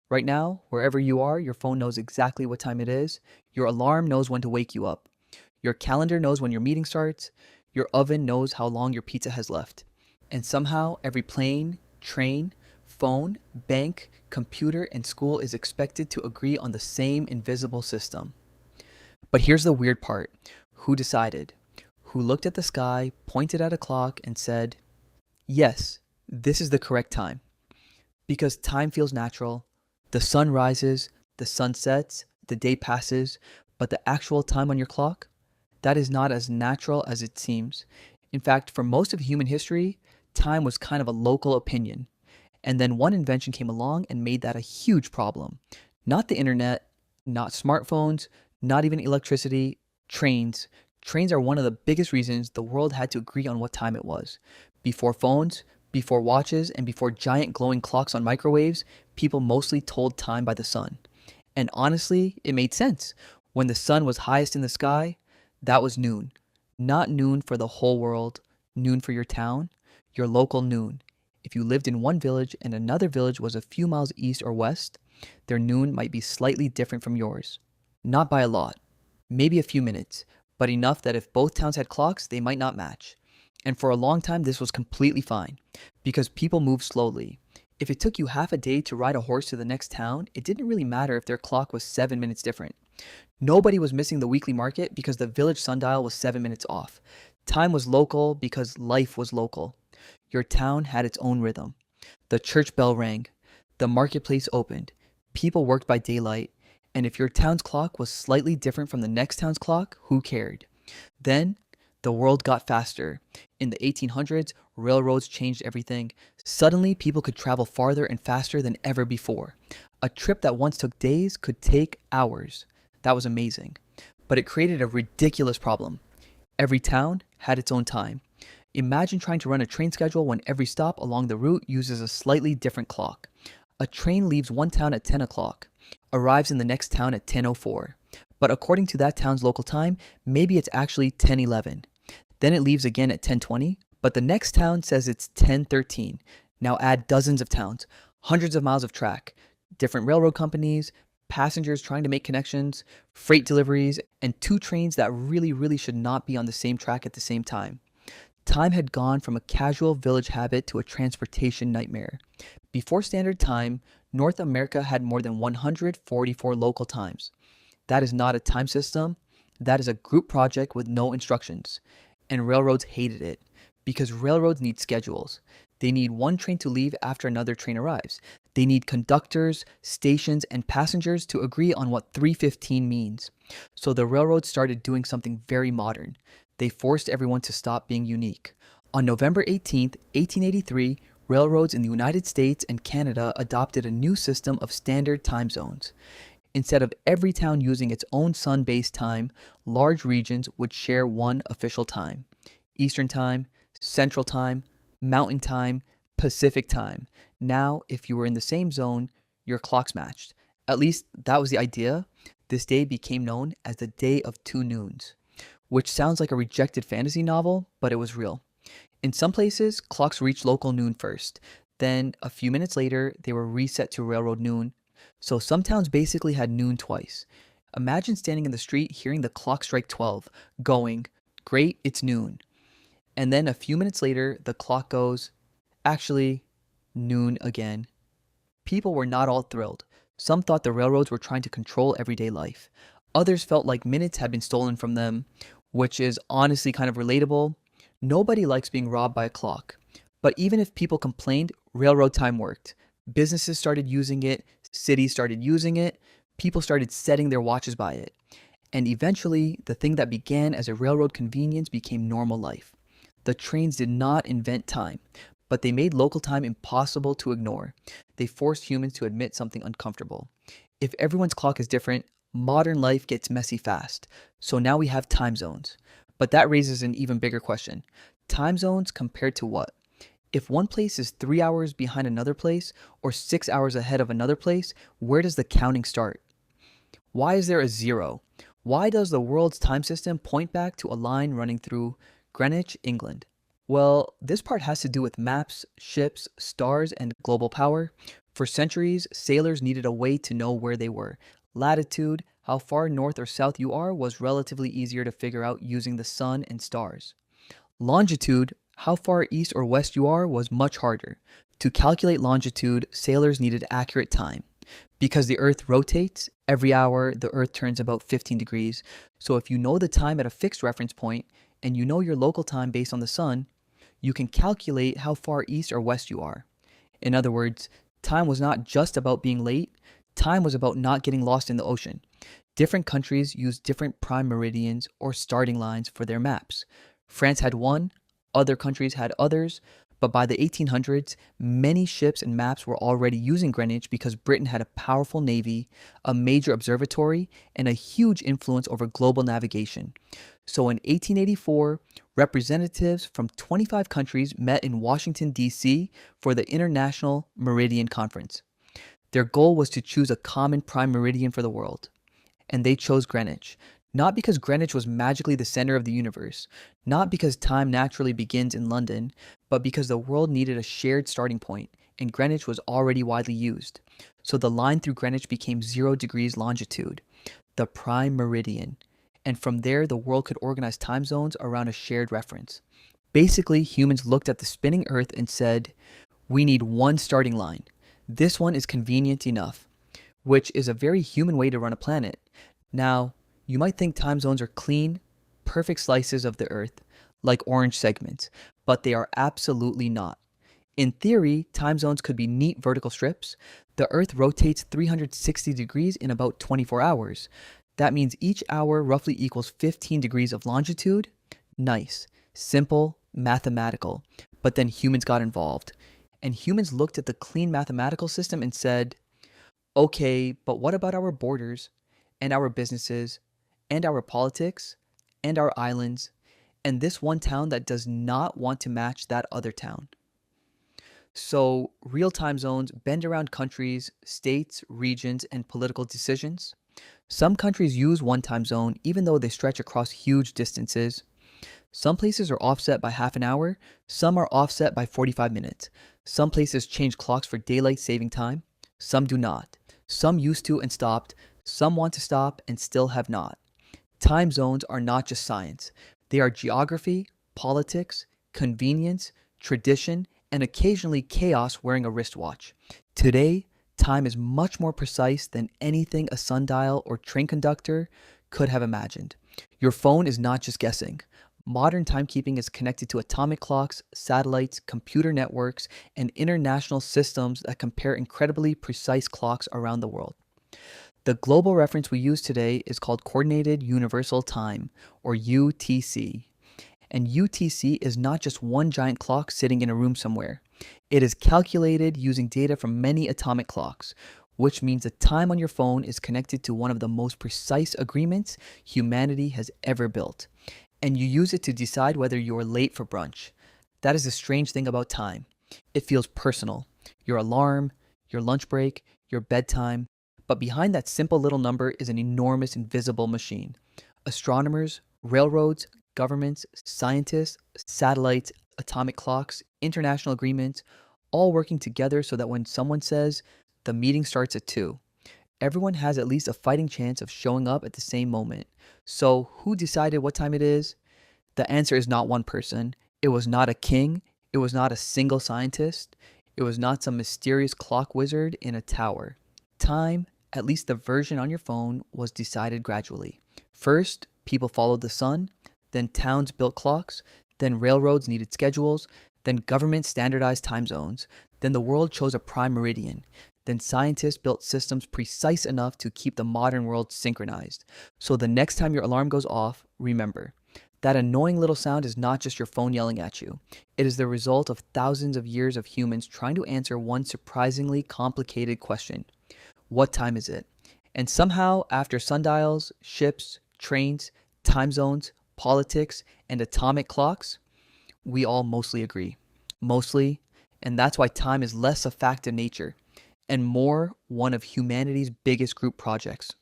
Right now, wherever you are, your phone knows exactly what time it is. Your alarm knows when to wake you up. Your calendar knows when your meeting starts. Your oven knows how long your pizza has left. And somehow, every plane, train, phone, bank, computer, and school is expected to agree on the same invisible system. But here's the weird part. Who decided? Who looked at the sky, pointed at a clock, and said, yes, this is the correct time? Because time feels natural. The sun rises, the sun sets, the day passes, but the actual time on your clock, that is not as natural as it seems. In fact, for most of human history, time was kind of a local opinion. And then one invention came along and made that a huge problem. Not the internet, not smartphones, not even electricity, trains. Trains are one of the biggest reasons the world had to agree on what time it was. Before phones, before watches, and before giant glowing clocks on microwaves, people mostly told time by the sun. And honestly, it made sense. When the sun was highest in the sky, that was noon. Not noon for the whole world, noon for your town, your local noon. If you lived in one village and another village was a few miles east or west, their noon might be slightly different from yours. Not by a lot, maybe a few minutes, but enough that if both towns had clocks, they might not match. And for a long time, this was completely fine because people moved slowly. If it took you half a day to ride a horse to the next town, it didn't really matter if their clock was 7 minutes different. Nobody was missing the weekly market because the village sundial was 7 minutes off. Time was local because life was local. Your town had its own rhythm. The church bell rang. The marketplace opened. People worked by daylight. And if your town's clock was slightly different from the next town's clock, who cared? Then, the world got faster. In the 1800s, railroads changed everything. Suddenly, people could travel farther and faster than ever before. A trip that once took days could take hours. That was amazing. But it created a ridiculous problem. Every town had its own time. Imagine trying to run a train schedule when every stop along the route uses a slightly different clock. A train leaves one town at 10 o'clock, arrives in the next town at 10:04. But according to that town's local time, maybe it's actually 10:11. Then it leaves again at 10:20, but the next town says it's 10:13. Now add dozens of towns, hundreds of miles of track, different railroad companies, passengers trying to make connections, freight deliveries, and two trains that really should not be on the same track at the same time. Time had gone from a casual village habit to a transportation nightmare. Before standard time, North America had more than 144 local times. That is not a time system, that is a group project with no instructions. And railroads hated it because railroads need schedules. They need one train to leave after another train arrives. They need conductors, stations, and passengers to agree on what 3:15 means. So the railroads started doing something very modern. They forced everyone to stop being unique. On November 18th, 1883, railroads in the United States and Canada adopted a new system of standard time zones. Instead of every town using its own sun-based time, large regions would share one official time. Eastern Time, Central Time, Mountain Time, Pacific Time. Now, if you were in the same zone, your clocks matched. At least that was the idea. This day became known as the Day of Two Noons, which sounds like a rejected fantasy novel, but it was real. In some places, clocks reached local noon first. Then, a few minutes later, they were reset to railroad noon. So some towns basically had noon twice. Imagine standing in the street hearing the clock strike 12, going, great, it's noon. And then a few minutes later, the clock goes, actually, noon again. People were not all thrilled. Some thought the railroads were trying to control everyday life. Others felt like minutes had been stolen from them, which is honestly kind of relatable. Nobody likes being robbed by a clock. But even if people complained, railroad time worked. Businesses started using it, cities started using it, people started setting their watches by it. And eventually, the thing that began as a railroad convenience became normal life. The trains did not invent time, but they made local time impossible to ignore. They forced humans to admit something uncomfortable. If everyone's clock is different, modern life gets messy fast. So now we have time zones. But that raises an even bigger question. Time zones compared to what? If one place is 3 hours behind another place or 6 hours ahead of another place, where does the counting start? Why is there a zero? Why does the world's time system point back to a line running through Greenwich, England? Well, this part has to do with maps, ships, stars, and global power. For centuries, sailors needed a way to know where they were. Latitude, how far north or south you are, was relatively easier to figure out using the sun and stars. Longitude, how far east or west you are, was much harder. To calculate longitude, sailors needed accurate time. Because the Earth rotates, every hour the Earth turns about 15 degrees. So if you know the time at a fixed reference point, and you know your local time based on the sun, you can calculate how far east or west you are. In other words, time was not just about being late, time was about not getting lost in the ocean. Different countries used different prime meridians or starting lines for their maps. France had one, other countries had others, but by the 1800s, many ships and maps were already using Greenwich because Britain had a powerful navy, a major observatory, and a huge influence over global navigation. So in 1884, representatives from 25 countries met in Washington, D.C. for the International Meridian Conference. Their goal was to choose a common prime meridian for the world. And they chose Greenwich. Not because Greenwich was magically the center of the universe, not because time naturally begins in London, but because the world needed a shared starting point, and Greenwich was already widely used. So the line through Greenwich became 0 degrees longitude, the prime meridian. And from there, the world could organize time zones around a shared reference. Basically, humans looked at the spinning Earth and said, we need one starting line. This one is convenient enough, which is a very human way to run a planet. Now, you might think time zones are clean, perfect slices of the Earth, like orange segments, but they are absolutely not. In theory, time zones could be neat vertical strips. The Earth rotates 360 degrees in about 24 hours. That means each hour roughly equals 15 degrees of longitude. Nice, simple, mathematical. But then humans got involved. And humans looked at the clean mathematical system and said, okay, but what about our borders and our businesses and our politics and our islands and this one town that does not want to match that other town? So real time zones bend around countries, states, regions, and political decisions. Some countries use one time zone even though they stretch across huge distances. Some places are offset by half an hour, some are offset by 45 minutes. Some places change clocks for daylight saving time, some do not. Some used to and stopped, some want to stop and still have not. Time zones are not just science. They are geography, politics, convenience, tradition, and occasionally chaos wearing a wristwatch. Today, time is much more precise than anything a sundial or train conductor could have imagined. Your phone is not just guessing. Modern timekeeping is connected to atomic clocks, satellites, computer networks, and international systems that compare incredibly precise clocks around the world. The global reference we use today is called Coordinated Universal Time, or UTC. And UTC is not just one giant clock sitting in a room somewhere. It is calculated using data from many atomic clocks, which means the time on your phone is connected to one of the most precise agreements humanity has ever built. And you use it to decide whether you are late for brunch. That is the strange thing about time. It feels personal. Your alarm, your lunch break, your bedtime. But behind that simple little number is an enormous invisible machine. Astronomers, railroads, governments, scientists, satellites, atomic clocks, international agreements, all working together so that when someone says, the meeting starts at 2, everyone has at least a fighting chance of showing up at the same moment. So who decided what time it is? The answer is not one person. It was not a king. It was not a single scientist. It was not some mysterious clock wizard in a tower. Time, at least the version on your phone, was decided gradually. First, people followed the sun. Then towns built clocks. Then railroads needed schedules. Then governments standardized time zones. Then the world chose a prime meridian. Then scientists built systems precise enough to keep the modern world synchronized. So the next time your alarm goes off, remember, that annoying little sound is not just your phone yelling at you. It is the result of thousands of years of humans trying to answer one surprisingly complicated question. What time is it? And somehow, after sundials, ships, trains, time zones, politics, and atomic clocks, we all mostly agree. Mostly, and that's why time is less a fact of nature and more one of humanity's biggest group projects.